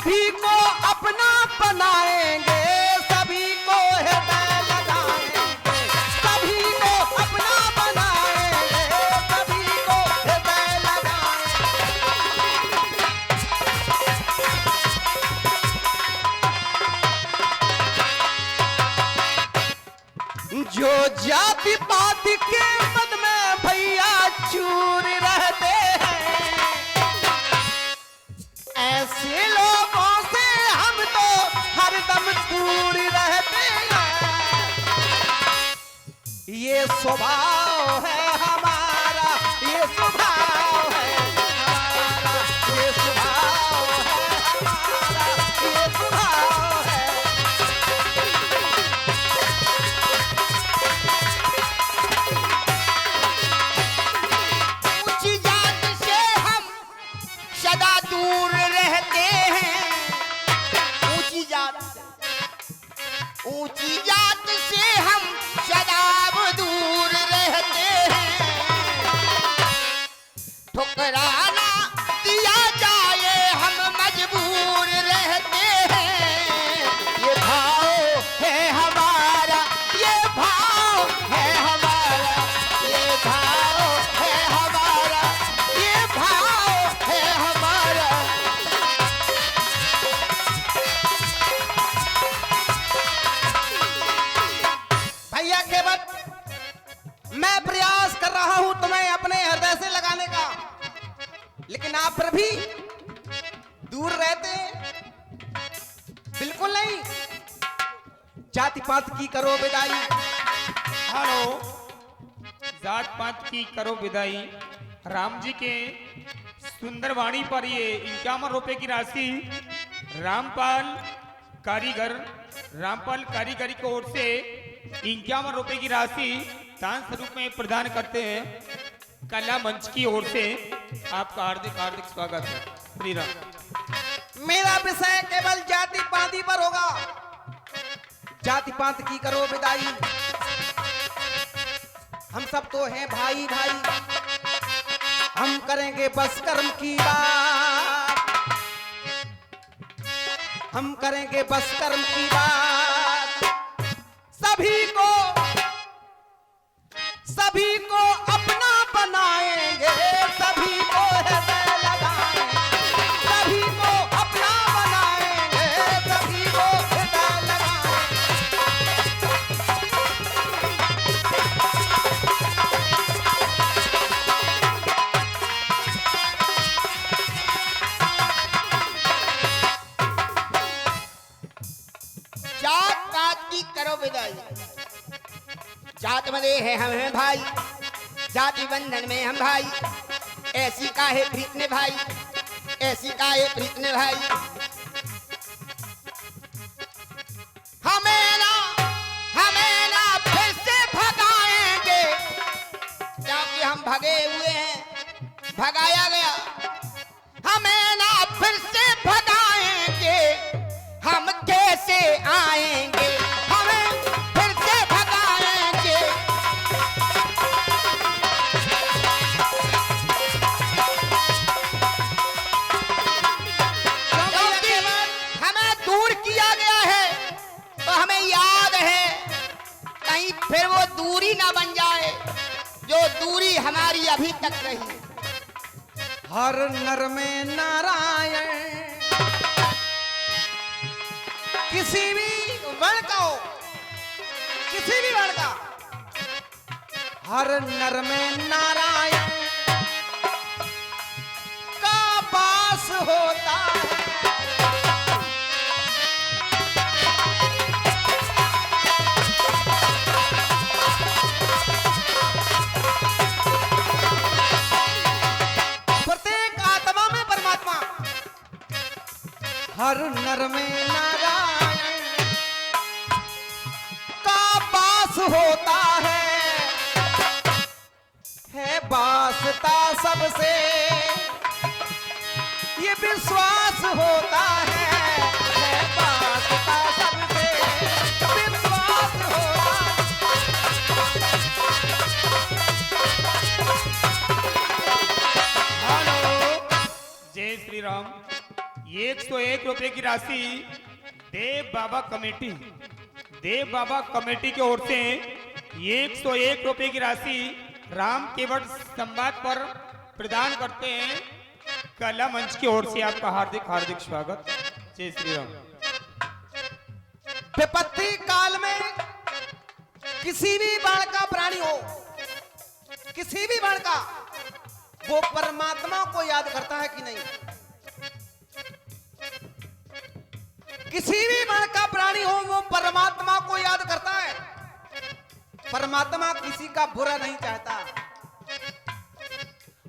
सभी को अपना बनाएंगे, सभी को हृदय लगाएंगे, सभी को अपना बनाएंगे, सभी को हृदय लगाएंगे। जो जाति पाति के मद में भैया चूर रहते हैं, ऐसे लोगों से हम तो हरदम दूर रहते हैं। ये स्वभाव है हमारा, ये स्वभाव है हमारा, ये स्वभाव है हमारा, ये स्वभाव है। ऊंची जात से हम सदा दूर रहते हैं। ऊंची जात से हम सदा दूर रहते हैं। ठुकराना दिया जाए हम मजबूर रहते हैं। ये भाव है हमारा, ये भाव है हमारा, ये भाव है हमारा, ये भाव है हमारा। भैया केवल मैं प्रयास कर रहा हूं तुम्हें अपने हृदय से लगाने का, लेकिन आप फिर भी दूर रहते हैं। बिल्कुल नहीं। जाति पात की करो विदाई। हेलो, जात पात की करो विदाई। राम जी के सुंदर वाणी पर ये 51 रुपए की राशि रामपाल कारीगरी की ओर से 51 रुपए की राशि दान स्वरूप में प्रदान करते हैं। कला मंच की ओर से आपका हार्दिक हार्दिक स्वागत है। श्री राम। मेरा विषय केवल जाति पाति पर होगा। जाति पात की करो विदाई। हम सब तो हैं भाई भाई, हम करेंगे बस कर्म की बात, हम करेंगे बस कर्म की बात। सभी को अपना बनाएंगे, सभी को हृदय लगाएंगे, सभी को अपना बनाएंगे, सभी को हृदय लगाएंगे। जात पात की करो विदाई। जात मध्ये है हम हैं भाई, जाति बंधन में हम भाई। ऐसी काहे प्रीत ने भाई, ऐसी काहे प्रीत ने भाई। हमें ना फिर से भगाएंगे, क्योंकि हम भगे हुए हैं, भगाया गया। हमें ना फिर से भगाएंगे, हम कैसे आएंगे, हमें फिर से भगाएंगे। क्योंकि हमें दूर किया गया है, तो हमें याद है कहीं फिर वो दूरी ना बन जाए जो दूरी हमारी अभी तक रही। हर नर में नारायण, किसी भी वर्ण का हो, किसी भी वर्ण का, हर नर में नारायण का वास होता है। प्रत्येक आत्मा में परमात्मा, हर नर में नारायण का वास होता है वास्ता सबसे ये विश्वास होता है वास्ता सबसे विश्वास होता है। हेलो, जय श्री राम। 101 रुपए की राशि देव बाबा कमेटी की ओर से 101 रुपए की राशि राम केवट संवाद पर प्रदान करते हैं। कला मंच की ओर से आपका हार्दिक हार्दिक स्वागत। जय श्री राम। विपत्ति काल में किसी भी बाण का प्राणी हो, किसी भी बाण का, वो परमात्मा को याद करता है कि नहीं? किसी भी बाण का प्राणी हो वो परमात्मा को याद करता है। परमात्मा किसी का बुरा नहीं चाहता।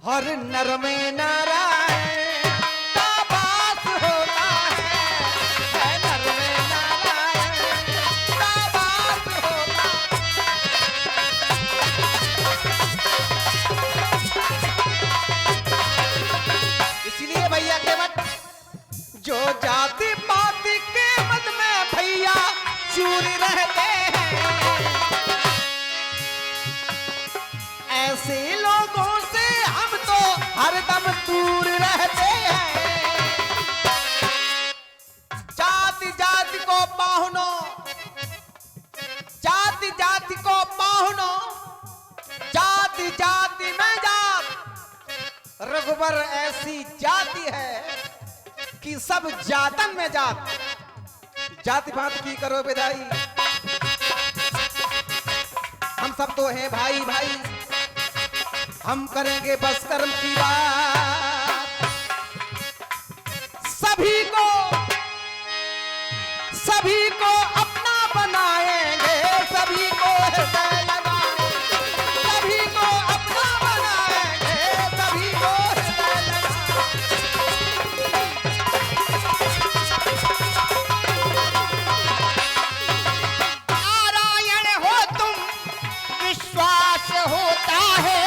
हर नर में नारायण का वास होता है नर में नारायण का वास होता है। इसलिए भैया केवट जो जाति पाति के मत में भैया चूर रहते हैं, ऐसे लोगों से हम तो हरदम दूर रहते हैं। जाति जाति को पाहुनो, जाति जाति को पाहुनो, जाति जाति में जात। रघुबर ऐसी जाति है कि सब जातन में जात। जाति पात की करो विदाई, हम सब तो हैं भाई भाई। हम करेंगे बस कर्म की बात। सभी को अपना बनाएंगे, सभी को हृदय लगाएंगे, सभी को अपना बनाएंगे, सभी को हृदय नारायण हो तुम विश्वास होता है,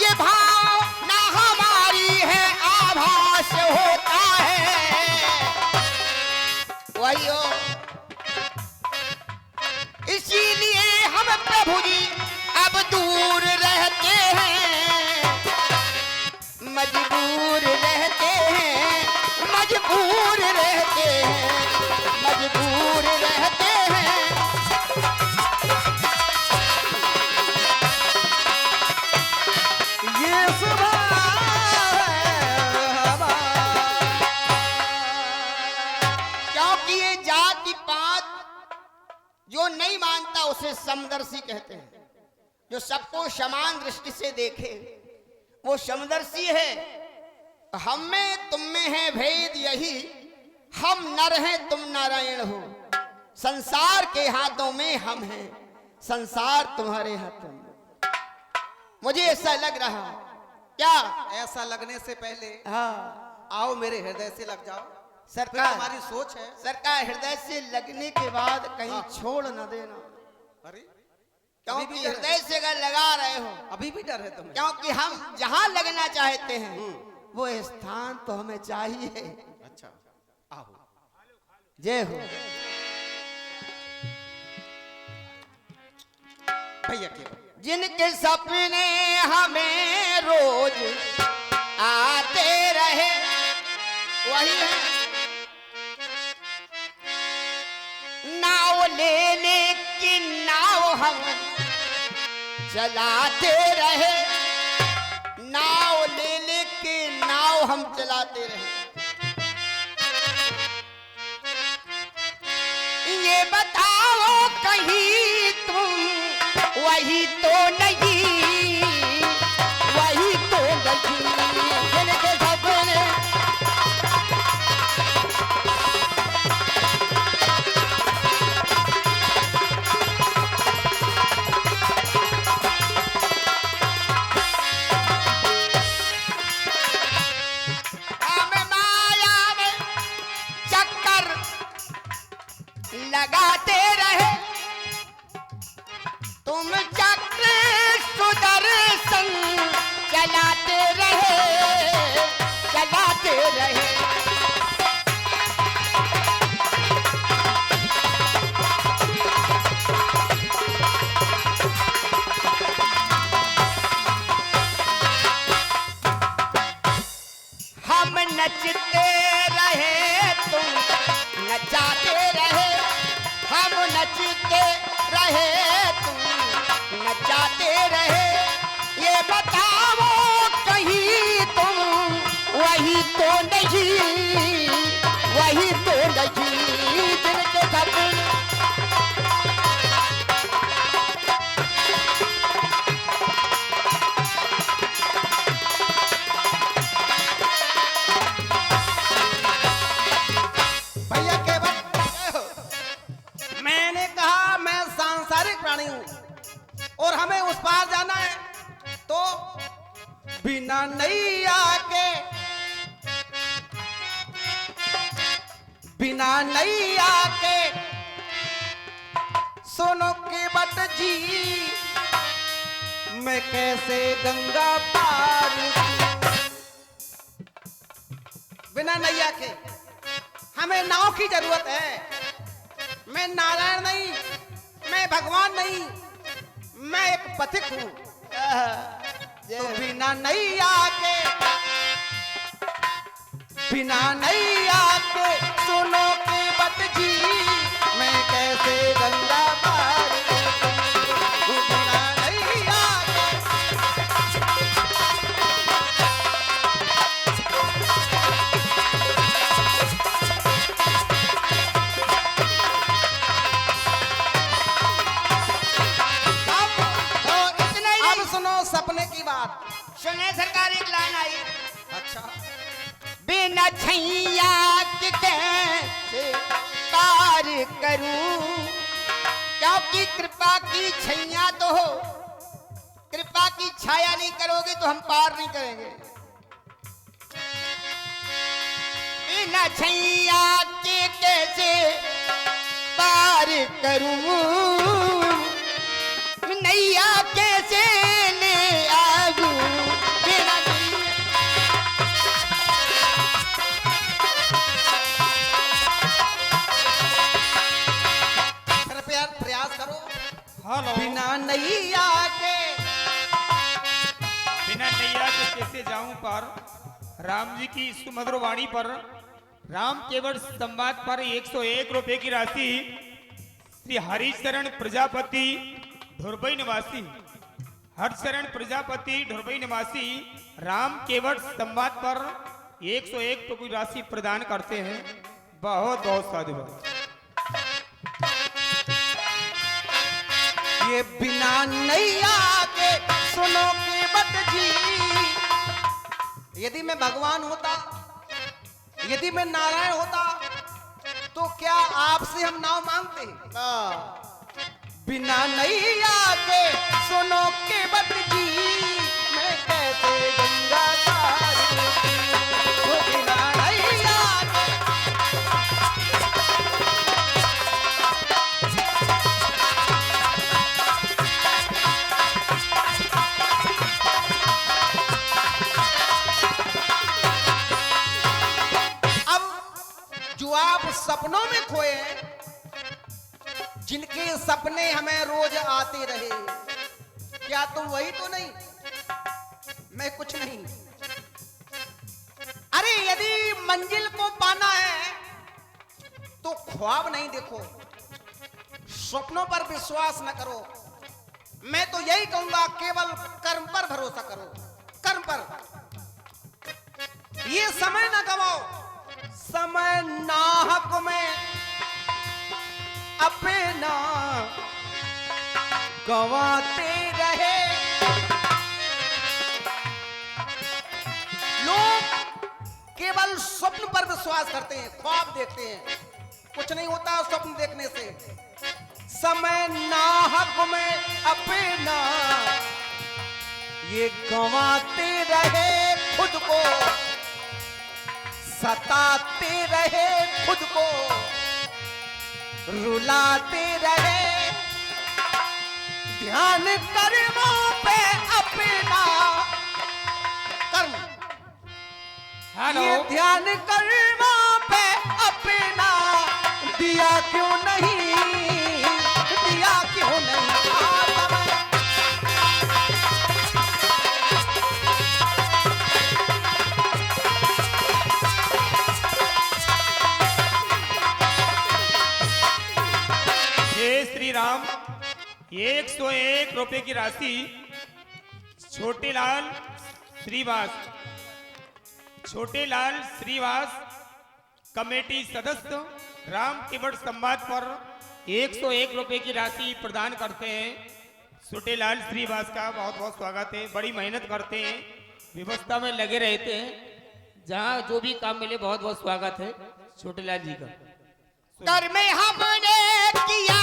ये भावना हमारी है आभास होता है। वही हो, इसीलिए हम प्रभु जी अब दूर रहते हैं, मजबूर रहते हैं, मजबूर रहते हैं, मजबूर रहते हैं। ये स्वभाव है हमारा। क्योंकि ये जाति पात जो नहीं मानता उसे समदर्शी कहते हैं। जो सबको समान दृष्टि से देखे वो समदर्शी है। हम में तुम में है भेद यही, हम नर हैं तुम नारायण हो। संसार के हाथों में हम हैं, संसार तुम्हारे हाथों में। मुझे ऐसा लग रहा क्या? ऐसा लगने से पहले हाँ आओ मेरे हृदय से लग जाओ। सरकार, हमारी सोच है। सरकार हृदय से लगने के बाद कहीं हाँ। छोड़ न देना, अरे क्योंकि अभी भी डर है। हृदय से अगर लगा रहे हो, अभी भी डर है तुम्हें? क्योंकि हम जहां लगना चाहते हैं वो स्थान तो हमें चाहिए। अच्छा आओ। जय हो। भैया केवल जिनके सपने हमें रोज आते रहे वही है। नाव लेने की नाव हम चलाते रहे, नाव लेने की नाव हम चलाते रहे। ये बताओ कहीं तुम वही तो नहीं, वही तो नहीं जिनके सपने हम माया में चक्कर लगाते रहे, नचते रहे तुम नचाते रहे, हम नचते रहे तुम नचाते रहे, ये बताओ कहीं तुम वही तो नहीं, वही तो नहीं जिनके सपने। भैया केवट, मैंने कहा मैं सांसारिक प्राणी हूं और हमें उस पार जाना है, तो बिना नैया के, बिना नैया के सुनो केवट जी, मैं कैसे गंगा पार करूं? बिना नैया के हमें नाव की जरूरत है। मैं नारायण नहीं, मैं भगवान नहीं, मैं एक पथिक हूं। तो बिना नैया के, बिना नैया के सुनो केवट जी, मैं कैसे गंगा पार करूं? बिना नैया के। तो इतना ही अब सुनो सपने की बात। सुने सरकार, एक लाइन आई, अच्छा, बिना छैया के कैसे पार करूं, क्योंकि कृपा की छैया तो हो, कृपा की छाया नहीं करोगे तो हम पार नहीं करेंगे। बिना छैया के कैसे पार करूं, नैया कैसे ले आऊं, बिना नैया। कृपया प्रयास करो। हेलो, बिना नैया के, बिना नैया के कैसे जाऊं पार? राम जी की सुमधुर वाणी पर, राम केवट संवाद पर 101 रुपए की राशि श्री हरिशरण प्रजापति ढुरबई निवासी, हरिशरण प्रजापति ढुरबई निवासी राम केवट संवाद पर 101 रुपए की राशि प्रदान करते हैं। बहुत बहुत साधुवाद। ये बिना नैया के सुनो केवट जी, यदि मैं भगवान होता, यदि मैं नारायण होता, तो क्या आपसे हम नाव मांगते? बिना नैया के सुनो केवट जी, मैं कैसे गंगा पार करूं? बिना नैया के। जो आप सपनों में खोए हैं, जिनके सपने हमें रोज आते रहे, क्या तुम वही तो नहीं? मैं कुछ नहीं। अरे यदि मंजिल को पाना है तो ख्वाब नहीं देखो, स्वप्नों पर विश्वास न करो। मैं तो यही कहूंगा, केवल कर्म पर भरोसा करो, कर्म पर। ये समय न गवाओ, समय नाहक में अपना गवाते रहे। लोग केवल स्वप्न पर विश्वास करते हैं, ख्वाब देखते हैं, कुछ नहीं होता स्वप्न देखने से। समय नाहक में अपना ये गवाते रहे, खुद को सताते रहे, खुद को रुलाते रहे। ध्यान कर्मों पे अपना, कर्म, हेलो, ये ध्यान कर्मों पे अपना दिया क्यों नहीं, दिया क्यों नहीं? 101 रुपए की राशि छोटेलाल श्रीवास कमेटी सदस्य राम केवट संवाद पर 101 रुपए की राशि प्रदान करते हैं। छोटेलाल श्रीवास का बहुत बहुत स्वागत है। बड़ी मेहनत करते हैं, व्यवस्था में लगे रहते हैं, जहाँ जो भी काम मिले बहुत बहुत स्वागत है छोटेलाल जी का। कर में हमने किया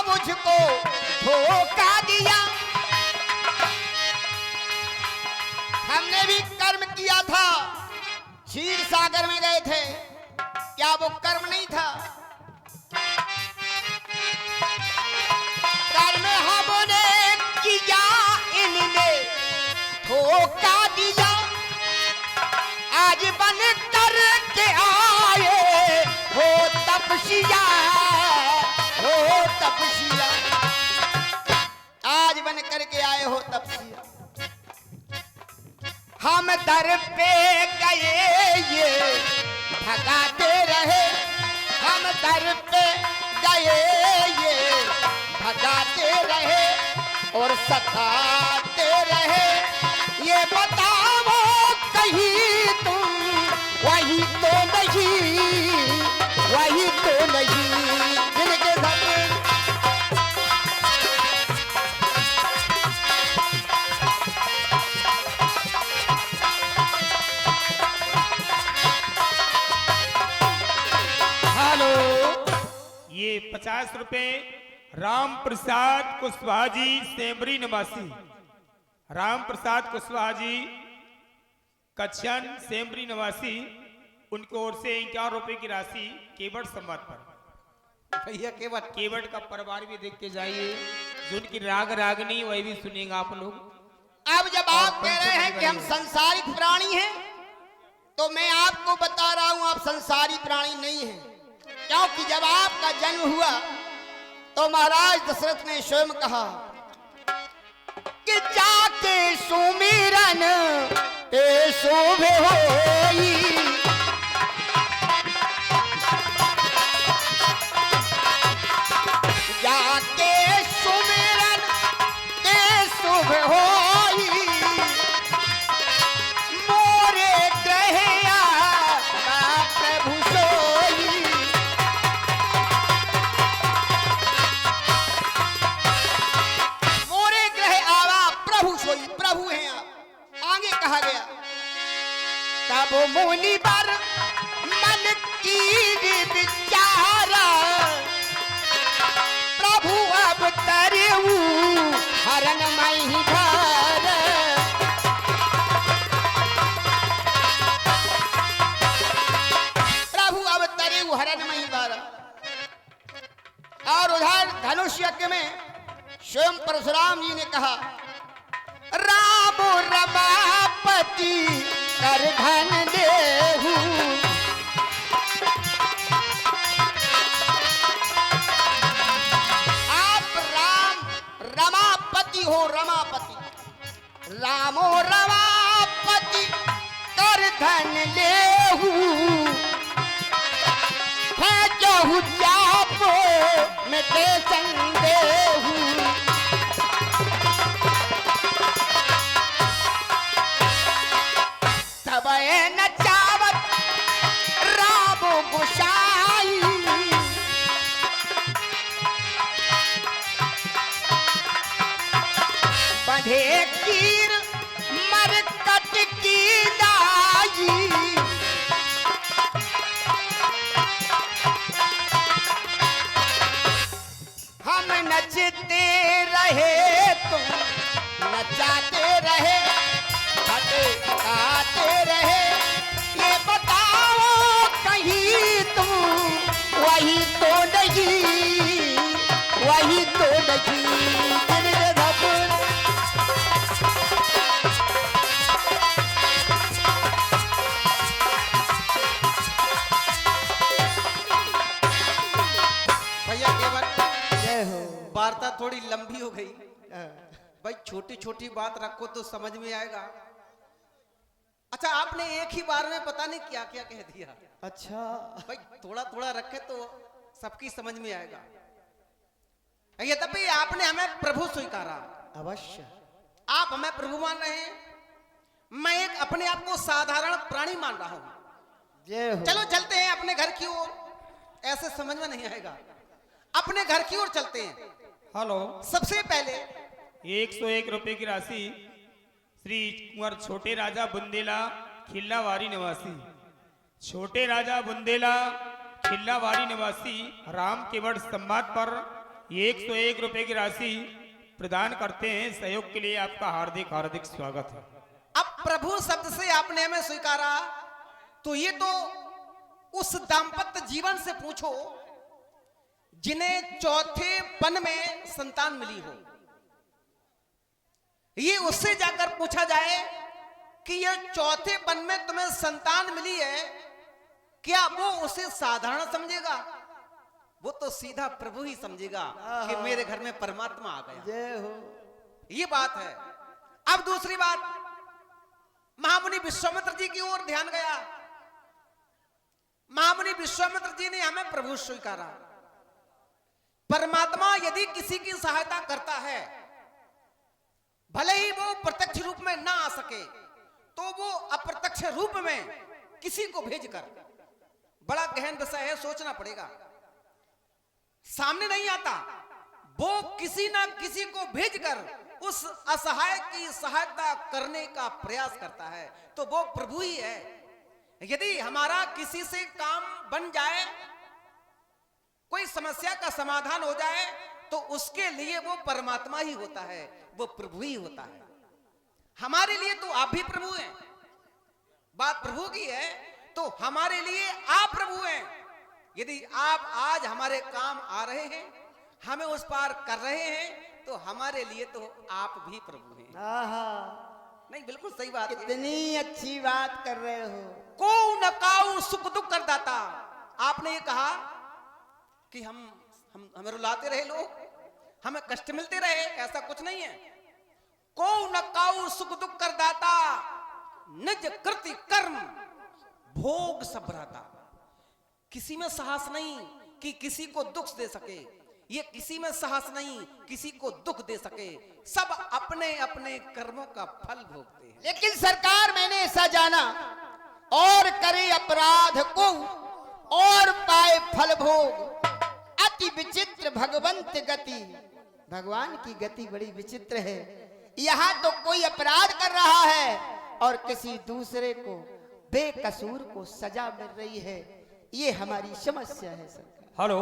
मुझको धोखा दिया, हमने भी कर्म किया था, क्षीर सागर में गए थे, क्या वो कर्म नहीं था? कर्म हमने किया, इनने धोखा दिया, आज बन कर के आए हो तपसिया, हो तपसिया, आज बन करके आए हो तपसिया। हम दर पे गए ये भगाते रहे, हम दर पे गए ये भगाते रहे और सताते रहे। ये बताओ कहीं तुम वही तो नहीं, वही तो नहीं जिनके सपने। हेलो, ये 50 रुपए राम प्रसाद कुशवाहा जी सेमरी निवासी, राम प्रसाद कुशवाहा जी कच्छन सेमरी निवासी, उनकी ओर से 51 रुपए की राशि केवट संवाद पर। भैया केवट का परिवार भी देख के जाइए, जो उनकी राग रागनी वही भी सुनेंगे आप लोग। अब जब आप कह रहे हैं कि हम संसारिक प्राणी हैं, तो मैं आपको बता रहा हूं आप संसारी प्राणी नहीं हैं, क्योंकि जब आपका जन्म हुआ तो महाराज दशरथ ने स्वयं कहा कि जाके सुमिरन ते शोभे होई, जाके सुमिरन ते शोभे होई, मोरे ग्रहया प्रभु सोई। मोरे ग्रह आवा प्रभु सोई, प्रभु हैं आप। आगे कहा गया तब मुनि बर मन की विचारा, प्रभु अब तरेऊ हरण मई भर। प्रभु अब तरेऊ हरण मई भर। और उधर धनुष यज्ञ में स्वयं परशुराम जी ने कहा राम रमापति कर धन देहु, आप राम रमापति हो, रमापति, रामो रमापति कर धन लेहु, है जहु जापो मिटे संदेहु। तब नचावत राम गोसाई, बंधे कीर मरकट की दाई, हम नचते रहे तुम नचाते रहे, आते रहे, ये बताओ कहीं तुम वही तो नहीं, वही तो नहीं जिनके धपुर। भैया केवट जय हो। वार्ता थोड़ी लंबी हो गई भाई, छोटी छोटी बात रखो तो समझ में आएगा। अच्छा, आपने एक ही बार में पता नहीं क्या क्या कह दिया। अच्छा, भाई थोड़ा थोड़ा रखे तो सबकी समझ में आएगा। यद्यपि आपने हमें प्रभु स्वीकारा, अवश्य। आप हमें प्रभु मान रहे हैं, मैं एक अपने आप को साधारण प्राणी मान रहा हूं। जय हो। चलो चलते हैं अपने घर की ओर, ऐसे समझ में नहीं आएगा, अपने घर की ओर चलते हैं। हेलो, सबसे पहले 101 रुपए की राशि श्री कुंवर छोटे राजा बुंदेला खिल्लावारी निवासी, छोटे राजा बुंदेला खिल्लावारी निवासी राम केवट संवाद पर 101 रुपए की राशि प्रदान करते हैं। सहयोग के लिए आपका हार्दिक हार्दिक स्वागत है। अब प्रभु शब्द से आपने हमें स्वीकारा, तो ये तो उस दाम्पत्य जीवन से पूछो जिन्हें चौथे पन में संतान मिली हो। ये उससे जाकर पूछा जाए कि ये चौथे पन में तुम्हें संतान मिली है, क्या वो उसे साधारण समझेगा? वो तो सीधा प्रभु ही समझेगा कि मेरे घर में परमात्मा आ गया। जय हो। ये बात है। अब दूसरी बात, महामुनि विश्वामित्र जी की ओर ध्यान गया। महामुनि विश्वामित्र जी ने हमें प्रभु स्वीकारा। परमात्मा यदि किसी की सहायता करता है, भले ही वो प्रत्यक्ष रूप में ना आ सके, तो वो अप्रत्यक्ष रूप में किसी को भेजकर, बड़ा गहन विषय है, सोचना पड़ेगा, सामने नहीं आता, वो किसी ना किसी को भेजकर उस असहाय की सहायता करने का प्रयास करता है, तो वो प्रभु ही है। यदि हमारा किसी से काम बन जाए, कोई समस्या का समाधान हो जाए, तो उसके लिए वो परमात्मा ही होता है, वो प्रभु ही होता है। हमारे लिए तो आप भी प्रभु हैं, बात प्रभु की है, तो हमारे लिए आप प्रभु हैं। यदि आप आज हमारे काम आ रहे हैं, हमें उस पार कर रहे हैं, तो हमारे लिए तो आप भी प्रभु हैं। आहा, नहीं, बिल्कुल सही बात है। कितनी अच्छी बात कर रहे हो। को न काऊ सुख दुख कर दाता। आपने ये कहा कि हमें रुलाते रहे लोग, हमें कष्ट मिलते रहे, ऐसा कुछ नहीं है। को न काऊ सुख दुख कर दाता, निज कृति कर्म भोग सब रहता। किसी में साहस नहीं कि किसी को दुख दे सके, ये किसी में साहस नहीं किसी को दुख दे सके, सब अपने अपने कर्मों का फल भोगते हैं। लेकिन सरकार, मैंने ऐसा जाना, और करे अपराध को और पाए फल भोग, अति विचित्र भगवंत गति। भगवान की गति बड़ी विचित्र है। यहाँ तो कोई अपराध कर रहा है और किसी दूसरे को बेकसूर को सजा मिल रही है। ये हमारी समस्या है सरकार। हेलो,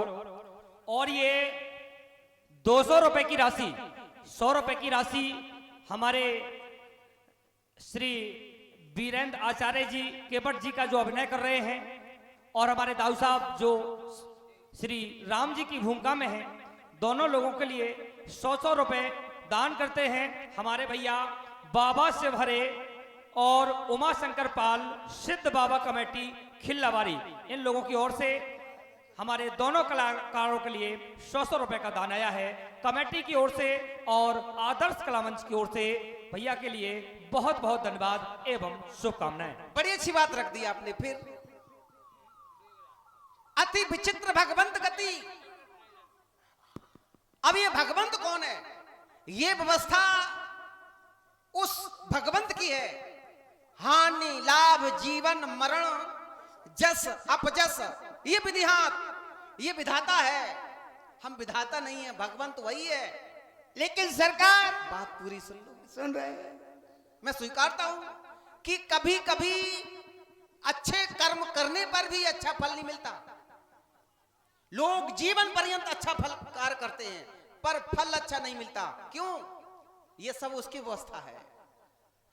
और ये 200 रुपए की राशि, 100 रुपए की राशि हमारे श्री वीरेंद्र आचार्य जी केवट जी का जो अभिनय कर रहे हैं, और हमारे दाऊ साहब जो श्री राम जी की भूमिका में हैं, दोनों लोगों के लिए 100 रुपए दान करते हैं हमारे भैया बाबा से भरे और उमा शंकर पाल सिद्ध बाबा कमेटी खिल्लावारी। इन लोगों की ओर से हमारे दोनों कलाकारों के लिए 100 रुपए का दान आया है कमेटी की ओर से और आदर्श कला मंच की ओर से। भैया के लिए बहुत बहुत धन्यवाद एवं शुभकामनाएं। बड़ी अच्छी बात रख दी आपने। फिर अति विचित्र भगवंत गति। अब ये भगवंत कौन है? ये व्यवस्था उस भगवंत की है। हानि लाभ जीवन मरण जस अपजस, ये विधिहात, ये विधाता है। हम विधाता नहीं है, भगवंत वही है। लेकिन सरकार, बात पूरी सुन लो। सुन रहे हैं, मैं स्वीकारता हूं कि कभी कभी अच्छे कर्म करने पर भी अच्छा फल नहीं मिलता। लोग जीवन पर्यंत अच्छा फल कार्य करते हैं पर फल अच्छा नहीं मिलता। क्यों? ये सब उसकी व्यवस्था है।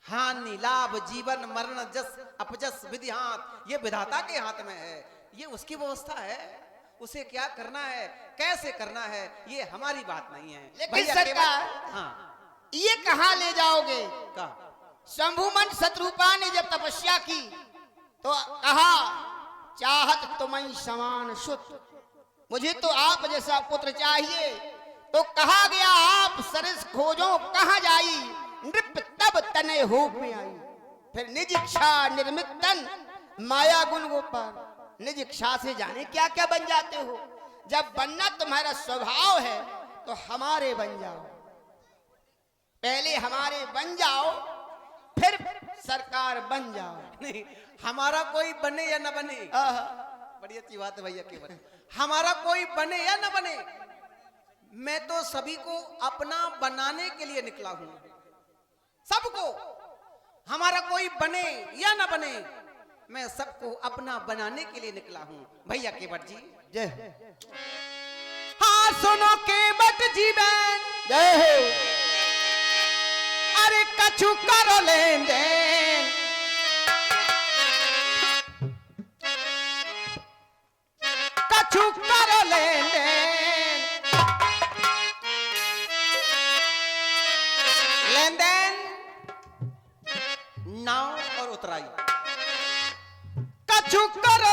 हानि लाभ जीवन मरण जस अपजस विधिहात, ये विधाता के हाथ में है। ये उसकी व्यवस्था है। उसे क्या करना है, कैसे करना है, ये हमारी बात नहीं है। लेकिन भैया सरकार, हाँ, ये कहाँ ले जाओगे? का शंभुमन शत्रुपा ने जब तपस्या की तो कहा, चाहत तुम्हें समान सुत, मुझे तो आप जैसा पुत्र चाहिए। तो कहा गया, आप सरस खोजो कहाँ जाई, नृप तब तने होप में आई। फिर निज इच्छा निर्मित तन माया गुण गोपाल, निज इच्छा से जाने क्या क्या बन जाते हो। जब बनना तुम्हारा स्वभाव है तो हमारे बन जाओ। पहले हमारे बन जाओ, फिर सरकार बन जाओ। नहीं, हमारा कोई बने या न बने, आहा, बड़ी अच्छी बात है भैया केवट। हमारा कोई बने या न बने, मैं तो सभी को अपना बनाने के लिए निकला हूं। सबको, हमारा कोई बने या न बने, मैं सबको अपना बनाने के लिए निकला हूं। भैया केवट जी, जय हाँ सुनो केवट जी बहन, जय हो। अरे कछु करो लेन देन, कछु करो लेन देन, लेन देन नाव और उतराई, कछु करो